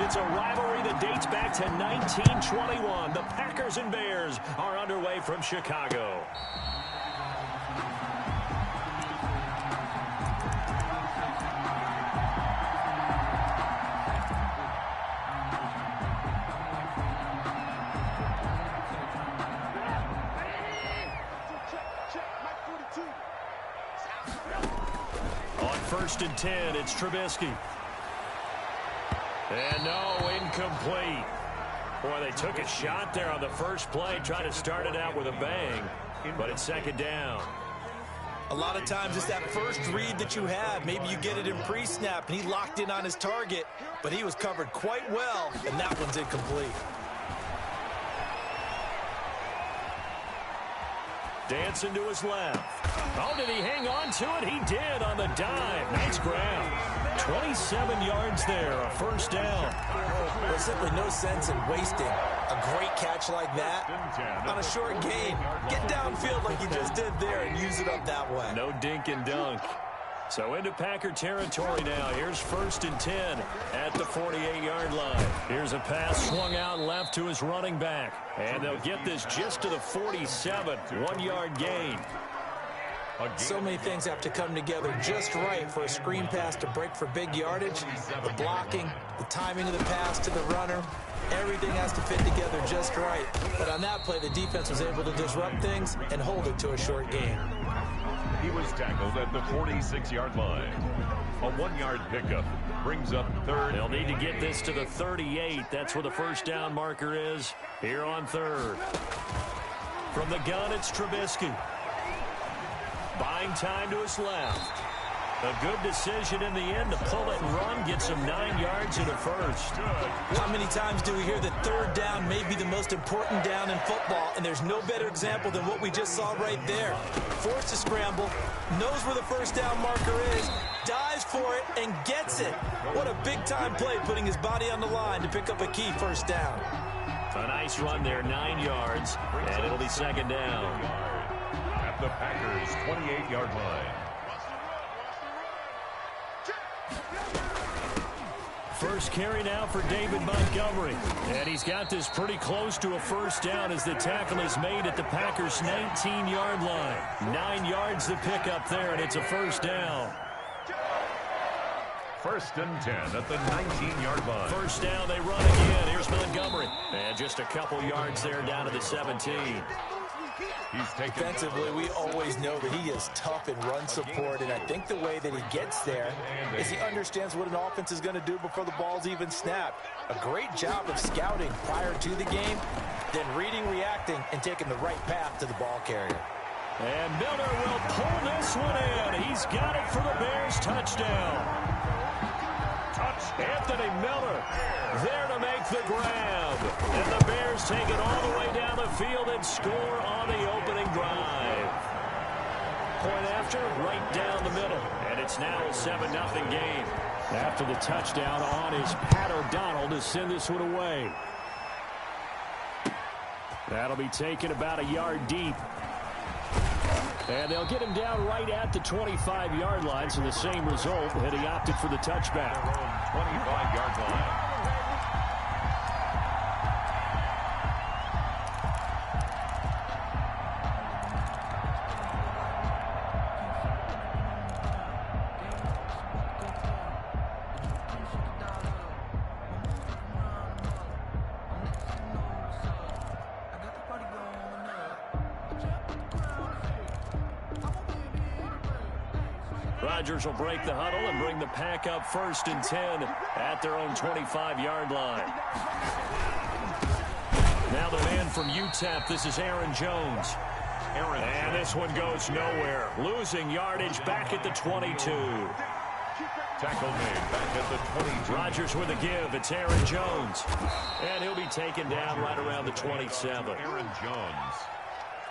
It's a rivalry that dates back to 1921. The Packers and Bears are underway from Chicago. On 1st and 10, it's Trubisky. And no, incomplete. Boy, they took a shot there on the first play, trying to start it out with a bang, but it's 2nd down. A lot of times it's that first read that you have. Maybe you get it in pre-snap, and he locked in on his target, but he was covered quite well, and that one's incomplete. Dancing to his left. Oh, did he hang on to it? He did on the dive. Nice ground. 27 yards there, a 1st down. There's simply no sense in wasting a great catch like that on a short gain. Get downfield like you just did there and use it up that way. No dink and dunk. So into Packer territory now. Here's 1st and 10 at the 48-yard line. Here's a pass swung out left to his running back. And they'll get this just to the 47. 1-yard gain. So many things have to come together just right for a screen pass to break for big yardage. The blocking, the timing of the pass to the runner, everything has to fit together just right. But on that play, the defense was able to disrupt things and hold it to a short gain. He was tackled at the 46-yard line. A 1-yard pickup brings up 3rd. They'll need to get this to the 38. That's where the 1st down marker is here on 3rd. From the gun, it's Trubisky. Buying time to his left. A good decision in the end to pull it and run, gets him 9 yards and a 1st. How many times do we hear that 3rd down may be the most important down in football, and there's no better example than what we just saw right there. Forced to scramble, knows where the 1st down marker is, dives for it, and gets it. What a big-time play, putting his body on the line to pick up a key 1st down. A nice run there, 9 yards, and it'll be 2nd down. At the Packers' 28-yard line. First carry now for David Montgomery. And he's got this pretty close to a 1st down as the tackle is made at the Packers' 19-yard line. 9 yards to pick up there, and it's a 1st down. 1st and 10 at the 19-yard line. 1st down, they run again. Here's Montgomery. And just a couple yards there down to the 17. Defensively, we always know that he is tough in run support, and I think the way that he gets there is he understands what an offense is going to do before the ball's even snapped. A great job of scouting prior to the game, then reading, reacting, and taking the right path to the ball carrier. And Miller will pull this one in. He's got it for the Bears. Touchdown. Anthony Miller there to make the grab. And the Bears take it all the way down the field and score on the opening drive. Point after, right down the middle. And it's now a 7-0 game. After the touchdown on is Pat O'Donnell to send this one away. That'll be taken about a yard deep. And they'll get him down right at the 25-yard line, so the same result, and he opted for the touchback. 25-yard line. Rodgers will break the huddle and bring the pack up 1st and 10 at their own 25-yard line. Now the man from UTEP, this is Aaron Jones. And this one goes nowhere. Losing yardage back at the 22. Tackle made back at the 22. Rodgers with a give. It's Aaron Jones. And he'll be taken down right around the 27. Aaron Jones.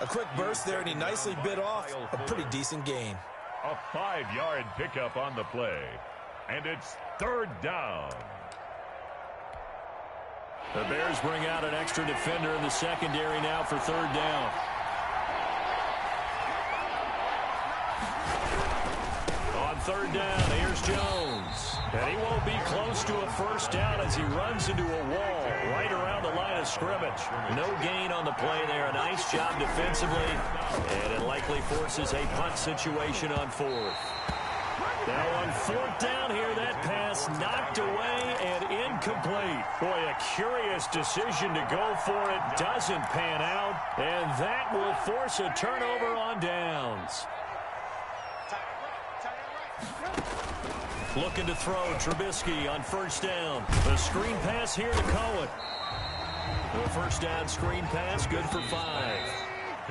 A quick burst there, and he nicely bit off a pretty decent gain. A 5-yard pickup on the play. And it's 3rd down. The Bears bring out an extra defender in the secondary now for 3rd down. On 3rd down, here's Jones. And he won't be close to a first down as he runs into a wall right around the line of scrimmage. No gain on the play there. A nice job defensively. And it likely forces a punt situation on fourth. Now on fourth down here, that pass knocked away and incomplete. Boy, a curious decision to go for it. Doesn't pan out. And that will force a turnover on downs. Looking to throw Trubisky on first down. The screen pass here to Cohen. The first down screen pass, good for 5.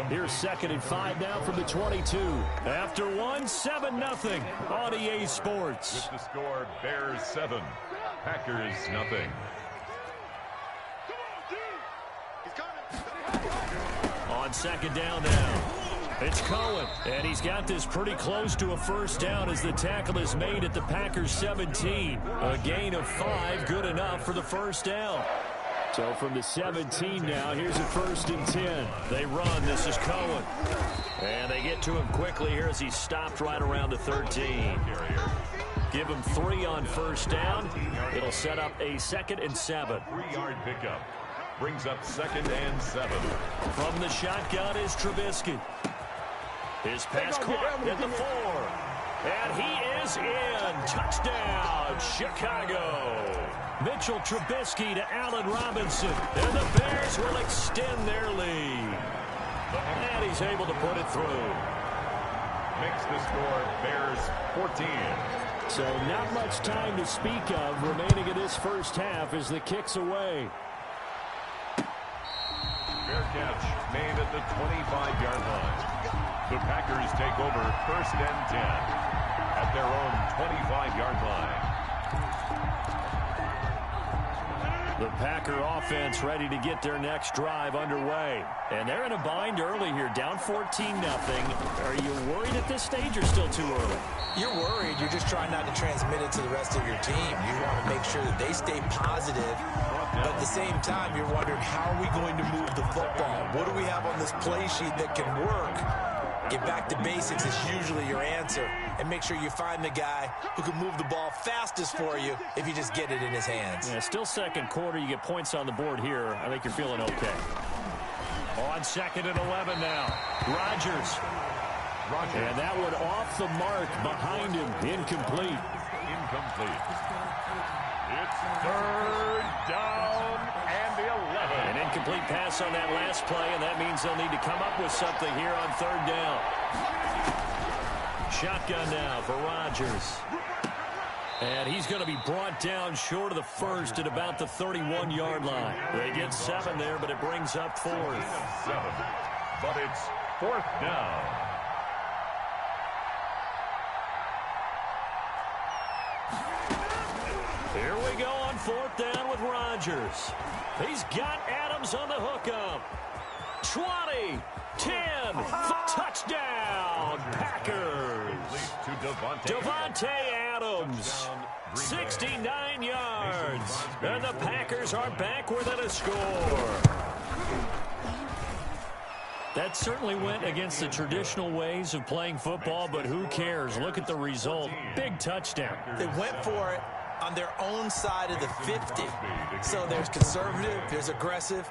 Here's 2nd and 5 now from the 22. After one, 7-0 on EA Sports. With the score, Bears 7, Packers nothing. On 2nd down now. It's Cohen, and he's got this pretty close to a first down as the tackle is made at the Packers 17. A gain of 5, good enough for the first down. So from the 17 now, here's a 1st and 10. They run. This is Cohen. And they get to him quickly here as he's stopped right around the 13. Give him 3 on first down. It'll set up a 2nd and 7. 3-yard pickup. Brings up 2nd and 7. From the shotgun is Trubisky. His pass caught at the 4. And he is in. Touchdown, Chicago. Mitchell Trubisky to Allen Robinson. And the Bears will extend their lead. And he's able to put it through. Makes the score Bears 14. So not much time to speak of remaining in this first half as the kick's away. Fair catch made at the 25-yard line. The Packers take over 1st and 10 at their own 25-yard line. The Packer offense ready to get their next drive underway. And they're in a bind early here, down 14-0. Are you worried at this stage or still too early? You're worried. You're just trying not to transmit it to the rest of your team. You want to make sure that they stay positive. But at the same time, you're wondering, how are we going to move the football? What do we have on this play sheet that can work? Get back to basics is usually your answer. And make sure you find the guy who can move the ball fastest for you if you just get it in his hands. Yeah, still second quarter. You get points on the board here. I think you're feeling okay. On 2nd and 11 now. Rodgers. And that one off the mark behind him. Incomplete. It's 3rd down and 11. An incomplete pass on that last play, and that means they'll need to come up with something here on 3rd down. Shotgun now for Rodgers. And he's going to be brought down short of the first at about the 31-yard line. They get 7 there, but it brings up 4th. 7, but it's 4th down. Here we go on 4th down with Rodgers. He's got Adams on the hookup. 20, 10, touchdown, Packers. Devontae Adams, 69 yards. And the Packers are back within a score. That certainly went against the traditional ways of playing football, but who cares? Look at the result. Big touchdown. They went for it on their own side of the 50. So there's conservative, there's aggressive,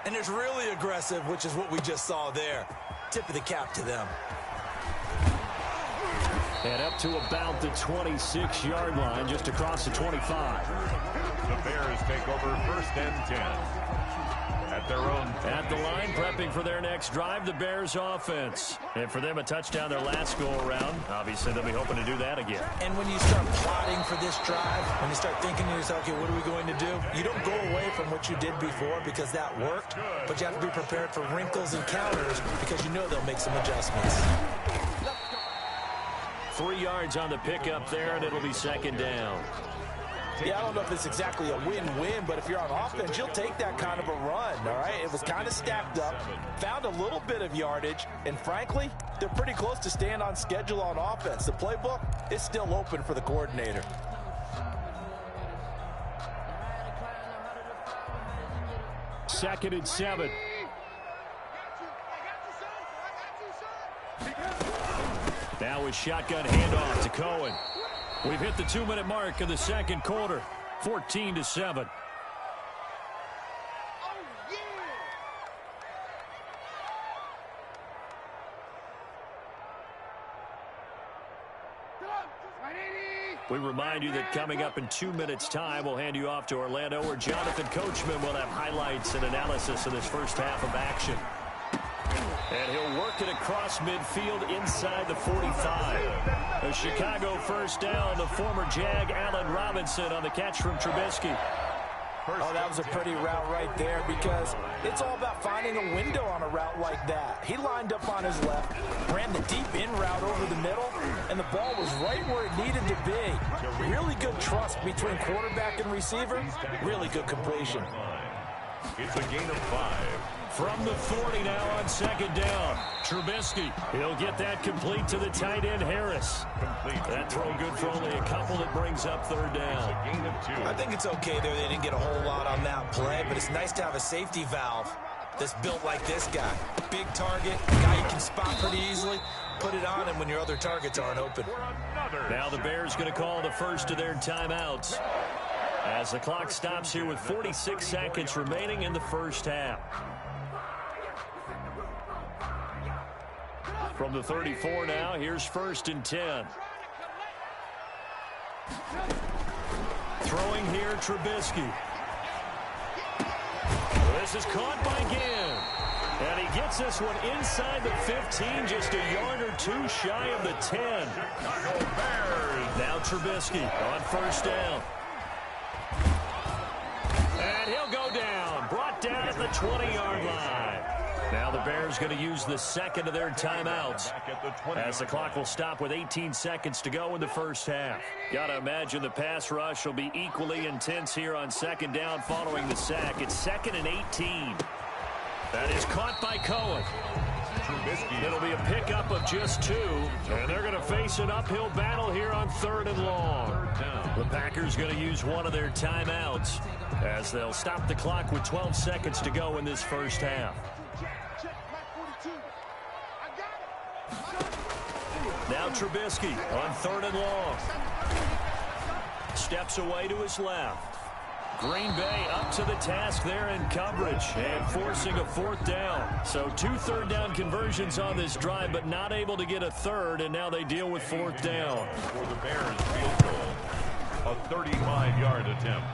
and there's really aggressive, which is what we just saw there. Tip of the cap to them. And up to about the 26-yard line, just across the 25. The Bears take over 1st and 10 at their own. At the line, prepping for their next drive, the Bears offense. And for them, a touchdown their last go-around. Obviously, they'll be hoping to do that again. And when you start plotting for this drive, when you start thinking to yourself, okay, what are we going to do? You don't go away from what you did before because that worked, but you have to be prepared for wrinkles and counters because you know they'll make some adjustments. 3 yards on the pickup there, and it'll be 2nd down. Yeah, I don't know if it's exactly a win-win, but if you're on offense, you'll take that kind of a run, all right? It was kind of stacked up, found a little bit of yardage, and frankly, they're pretty close to staying on schedule on offense. The playbook is still open for the coordinator. Second and 7. Now with shotgun handoff to Cohen. We've hit the 2-minute mark in the second quarter, 14-7. We remind you that coming up in 2 minutes' time, we'll hand you off to Orlando, where Jonathan Coachman will have highlights and analysis of this first half of action. And he'll work it across midfield inside the 45. A Chicago first down, the former Jag Allen Robinson on the catch from Trubisky. Oh, that was a pretty route right there, because it's all about finding a window on a route like that. He lined up on his left, ran the deep in route over the middle, and the ball was right where it needed to be. Really good trust between quarterback and receiver. Really good completion. It's a gain of 5. From the 40 now on second down. Trubisky, he'll get that complete to the tight end Harris. That throw good for only a couple. That brings up third down. Gain of 2. I think it's okay there. They didn't get a whole lot on that play, but it's nice to have a safety valve that's built like this guy. Big target, guy you can spot pretty easily. Put it on him when your other targets aren't open. Now the Bears going to call the first of their timeouts, as the clock stops here with 46 seconds remaining in the first half. From the 34 now, here's 1st and 10. Throwing here, Trubisky. This is caught by Ginn. And he gets this one inside the 15, just a yard or two shy of the 10. Now Trubisky on first down. And he'll go down. Brought down at the 20-yard line. Now the Bears going to use the second of their timeouts, as the clock will stop with 18 seconds to go in the first half. Got to imagine the pass rush will be equally intense here on second down following the sack. It's 2nd and 18. That is caught by Cohen. It'll be a pickup of just 2, and they're going to face an uphill battle here on 3rd and long. The Packers going to use one of their timeouts, as they'll stop the clock with 12 seconds to go in this first half. Now Trubisky on 3rd and long. Steps away to his left. Green Bay up to the task there in coverage and forcing a 4th down. So 2 third-down conversions on this drive, but not able to get a third, and now they deal with 4th down. For the Bears field goal, a 35-yard attempt.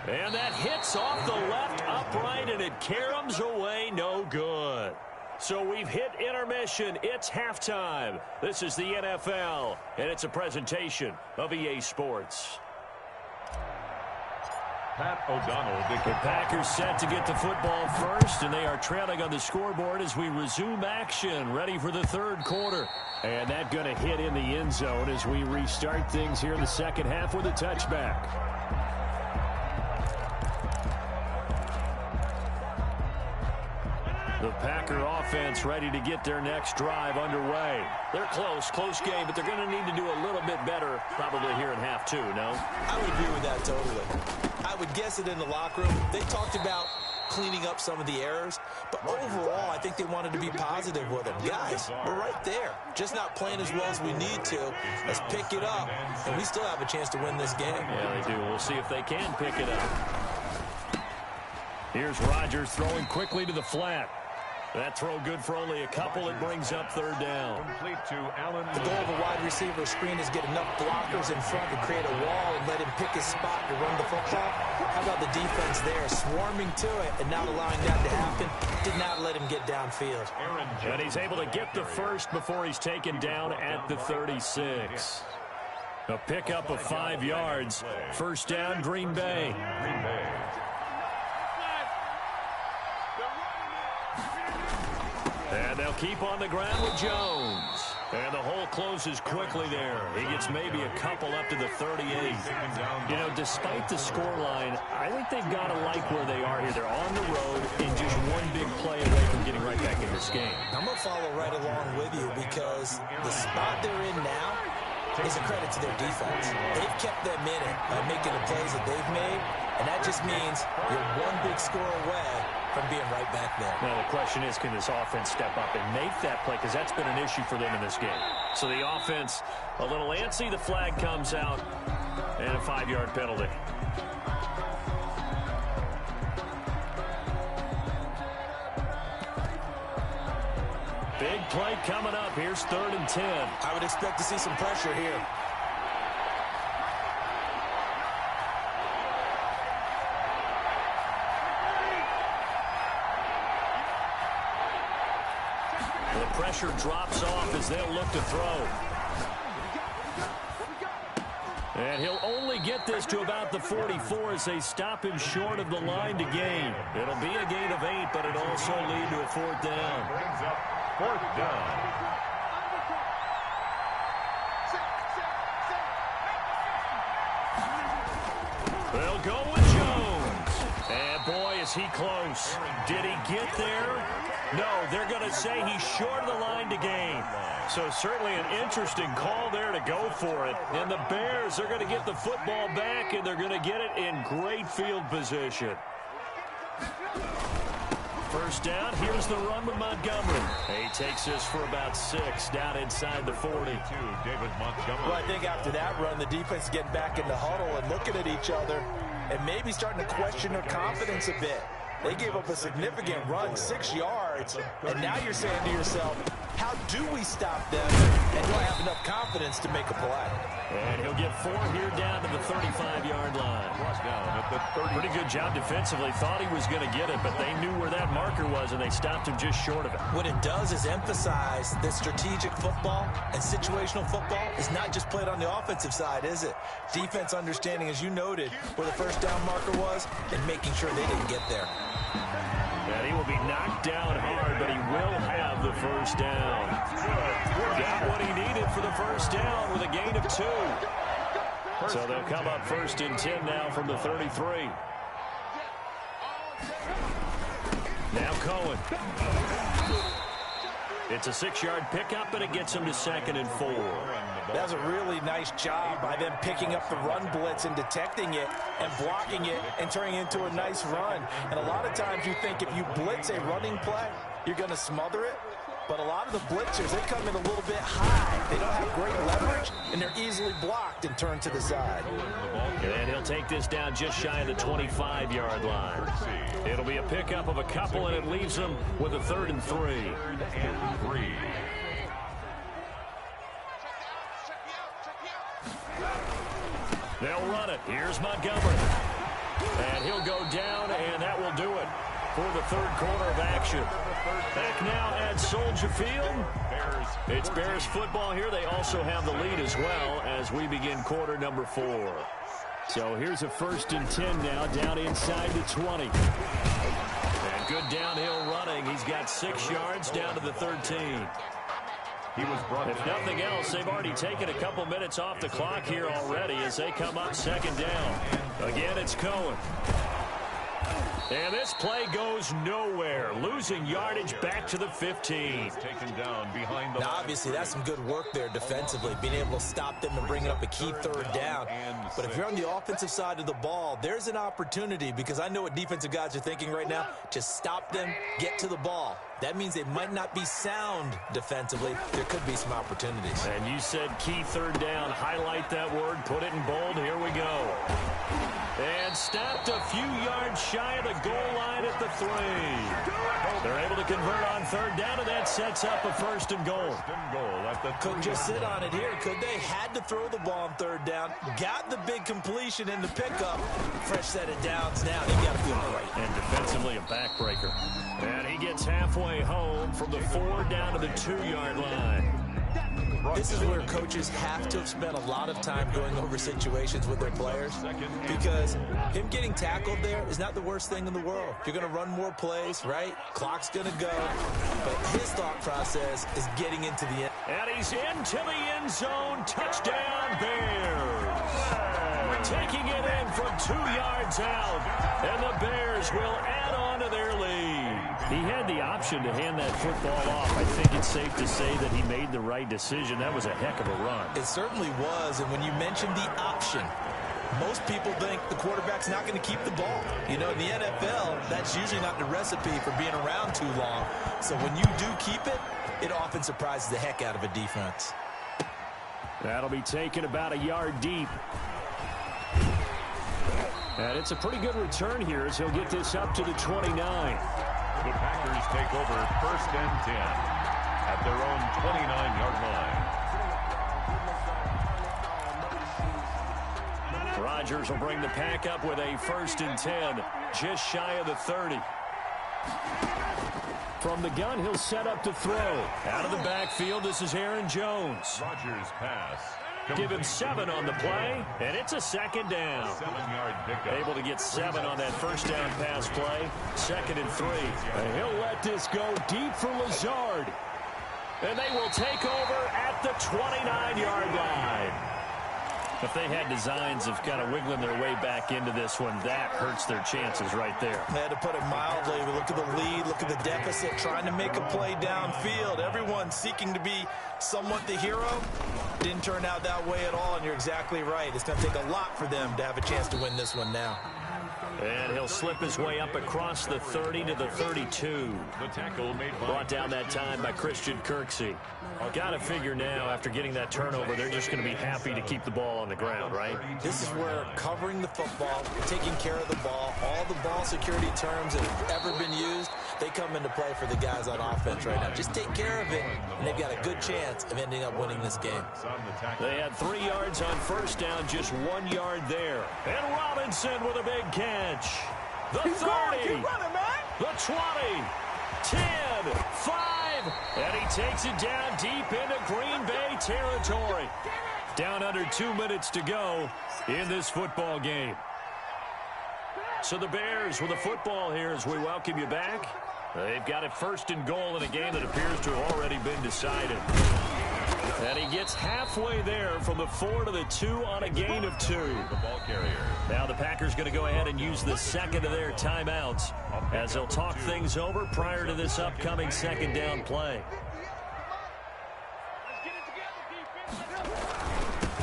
And that hits off the left upright, and it caroms away, no good. So we've hit intermission. It's halftime. This is the NFL, and it's a presentation of EA Sports. Pat O'Donnell. The Packers set to get the football first, and they are trailing on the scoreboard as we resume action, ready for the 3rd quarter. And that going to hit in the end zone as we restart things here in the second half with a touchback. The Packer offense ready to get their next drive underway. They're close game, but they're going to need to do a little bit better probably here in half 2, no? I would agree with that totally. I would guess it in the locker room. They talked about cleaning up some of the errors, but overall, I think they wanted to be positive with them. Guys, we're right there. Just not playing as well as we need to. Let's pick it up, and we still have a chance to win this game. Yeah, they do. We'll see if they can pick it up. Here's Rodgers throwing quickly to the flat. That throw good for only a couple. It brings up 3rd down. Complete to Allen. The goal of a wide receiver screen is get enough blockers in front to create a wall and let him pick his spot to run the football. How about the defense there, swarming to it and not allowing that to happen? Did not let him get downfield. And he's able to get the first before he's taken down at the 36. A pickup of 5 yards. First down, Green Bay. And they'll keep on the ground with Jones. And the hole closes quickly there. He gets maybe a couple up to the 38. You know, despite the scoreline, I think they've got to like where they are here. They're on the road and just one big play away from getting right back in this game. I'm going to follow right along with you, because the spot they're in now is a credit to their defense. They've kept them in it by making the plays that they've made, and that just means you're one big score away from being right back there. Now the question is, can this offense step up and make that play? Because that's been an issue for them in this game. So the offense a little antsy. The flag comes out, and a 5-yard penalty. Big play coming up. Here's 3rd and 10. I would expect to see some pressure here. The pressure drops off as they'll look to throw. And he'll only get this to about the 44 as they stop him short of the line to gain. It'll be a gain of 8, but it'll also lead to a 4th down. Brings up 4th down. They'll go with Jones. And boy, is he close. Did he get there? No, they're going to say he's short of the line to gain. So certainly an interesting call there to go for it. And the Bears are going to get the football back, and they're going to get it in great field position. 1st down. Here's the run with Montgomery. He takes this for about 6 down inside the 40. David Montgomery. Well, I think after that run, the defense getting back in the huddle and looking at each other and maybe starting to question their confidence a bit. They gave up a significant run, 6 yards, and now you're saying to yourself, how do we stop them, and do I have enough confidence to make a play? And he'll get 4 here down to the 35-yard line. Down at the 30. Pretty good job defensively. Thought he was going to get it, but they knew where that marker was, and they stopped him just short of it. What it does is emphasize that strategic football and situational football is not just played on the offensive side, is it? Defense understanding, as you noted, where the 1st down marker was and making sure they didn't get there. And he will be knocked down hard, but he will have the 1st down. Got what he needed for the 1st down with a gain of 2. So they'll come up 1st and 10 now from the 33. Now Cohen. It's a 6-yard pickup, and it gets him to 2nd and 4. That was a really nice job by them picking up the run blitz and detecting it and blocking it and turning it into a nice run. And a lot of times you think if you blitz a running play, you're going to smother it. But a lot of the blitzers, they come in a little bit high. They don't have great leverage, and they're easily blocked and turned to the side. And he'll take this down just shy of the 25-yard line. It'll be a pickup of a couple, and it leaves them with a 3rd and 3. 3rd and 3. They'll run it. Here's Montgomery. And he'll go down, and that will do it for the 3rd quarter of action. Back now at Soldier Field. It's Bears football here. They also have the lead as well as we begin quarter number 4. So here's a 1st and 10 now down inside the 20. And good downhill running. He's got 6 yards down to the 13. If nothing else, they've already taken a couple minutes off the clock here already as they come up 2nd down. Again, it's Cohen. And this play goes nowhere. Losing yardage back to the 15. Taken down behind the Now, obviously, that's some good work there defensively, being able to stop them and bring up a key 3rd down. But if you're on the offensive side of the ball, there's an opportunity, because I know what defensive guys are thinking right now. Just stop them, get to the ball. That means they might not be sound defensively. There could be some opportunities. And you said key 3rd down. Highlight that word. Put it in bold. Here we go. And stopped a few yards shy of the goal line at the 3. They're able to convert on 3rd down, and that sets up a 1st and goal. Couldn't just sit on it here, could they? Had to throw the ball on 3rd down. Got the big completion in the pickup. Fresh set of downs now. They got to feel great. And defensively, a backbreaker. And he gets halfway home from the 4 down to the 2-yard line. This is where coaches have to have spent a lot of time going over situations with their players, because him getting tackled there is not the worst thing in the world. You're going to run more plays, right? Clock's going to go. But his thought process is getting into the end. And he's into the end zone. Touchdown, Bears. Taking it in from 2 yards out. And the Bears will add on to their lead. He had the option to hand that football off. I think it's safe to say that he made the right decision. That was a heck of a run. It certainly was. And when you mentioned the option, most people think the quarterback's not going to keep the ball. You know, in the NFL, that's usually not the recipe for being around too long. So when you do keep it, it often surprises the heck out of a defense. That'll be taken about a yard deep. And it's a pretty good return here as he'll get this up to the 29. The Packers take over 1st and 10 at their own 29-yard line. Rodgers will bring the pack up with a 1st and 10, just shy of the 30. From the gun, he'll set up to throw. Out of the backfield, this is Aaron Jones. Rodgers pass. Give him 7 on the play, and it's a 2nd down. 7-yard pickup. Able to get 7 on that 1st down pass play. 2nd and 3. And he'll let this go deep for Lazard. And they will take over at the 29-yard line. If they had designs of kind of wiggling their way back into this one, that hurts their chances right there. They had to put it mildly. We look at the lead, look at the deficit, trying to make a play downfield. Everyone seeking to be somewhat the hero. Didn't turn out that way at all, and you're exactly right. It's going to take a lot for them to have a chance to win this one now. And he'll slip his way up across the 30 to the 32. The tackle made by Brought down that time by Christian Kirksey. Got to figure now, after getting that turnover, they're just going to be happy to keep the ball on the ground, right? This is where covering the football, taking care of the ball, all the ball security terms that have ever been used, they come into play for the guys on offense right now. Just take care of it, and they've got a good chance of ending up winning this game. They had 3 yards on 1st down, just 1 yard there. And Robinson with a big catch. The 30, keep running, man. the 20, 10, 5, and he takes it down deep into Green Bay territory. Down under 2 minutes to go in this football game. So the Bears with the football here as we welcome you back. They've got it 1st and goal in a game that appears to have already been decided. And he gets halfway there from the 4 to the 2 on a gain of 2. the ball carrier. Now the Packers going to go ahead and use the 2nd of their timeouts as they'll talk things over prior to this upcoming 2nd down play.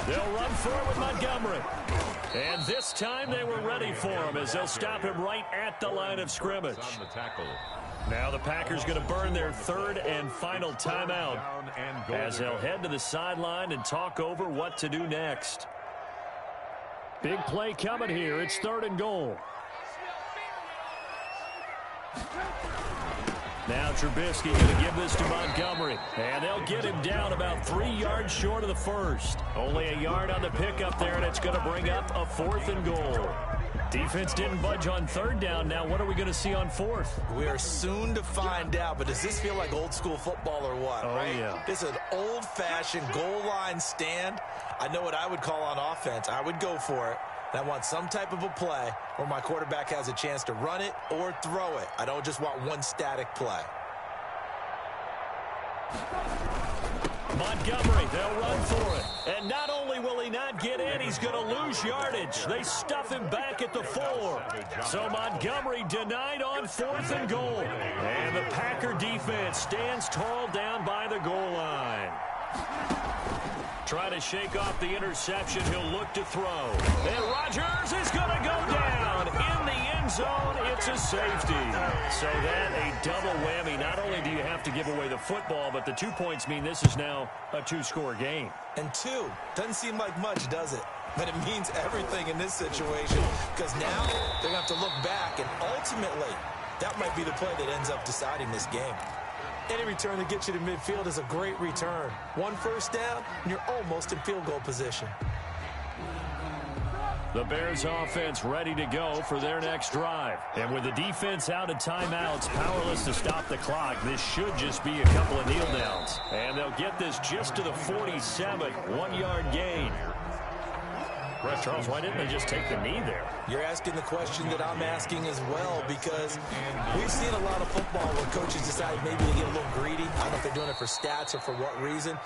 They'll run for it with Montgomery. And this time they were ready for him as they'll stop him right at the line of scrimmage. On the tackle. Now the Packers going to burn their 3rd and final timeout as they'll head to the sideline and talk over what to do next. Big play coming here. It's 3rd and goal. Now Trubisky going to give this to Montgomery. And they'll get him down about 3 yards short of the 1st. Only a yard on the pickup there, and it's going to bring up a 4th and goal. Defense didn't budge on 3rd down. Now what are we going to see on 4th? We are soon to find out, but does this feel like old school football or what, right? Yeah. This is an old-fashioned goal line stand. I know what I would call on offense. I would go for it. I want some type of a play where my quarterback has a chance to run it or throw it. I don't just want one static play. Montgomery, they'll run for it. And not only will he not get in, he's going to lose yardage. They stuff him back at the 4. So Montgomery denied on 4th and goal. And the Packer defense stands tall down by the goal line. Trying to shake off the interception. He'll look to throw. And Rodgers is going to go down in the end zone. It's a safety. So that a double whammy. Not only do you have to give away the football, but the 2 points mean this is now a 2-score game. And 2 doesn't seem like much, does it? But it means everything in this situation because now they're going to have to look back, and ultimately that might be the play that ends up deciding this game. Any return that gets you to midfield is a great return. 1 first down, and you're almost in field goal position. The Bears offense ready to go for their next drive. And with the defense out of timeouts, powerless to stop the clock, this should just be a couple of kneel downs. And they'll get this just to the 47, 1-yard gain. Charles, why didn't they just take the knee there? You're asking the question that I'm asking as well, because we've seen a lot of football where coaches decide maybe to get a little greedy. I don't know if they're doing it for stats or for what reason.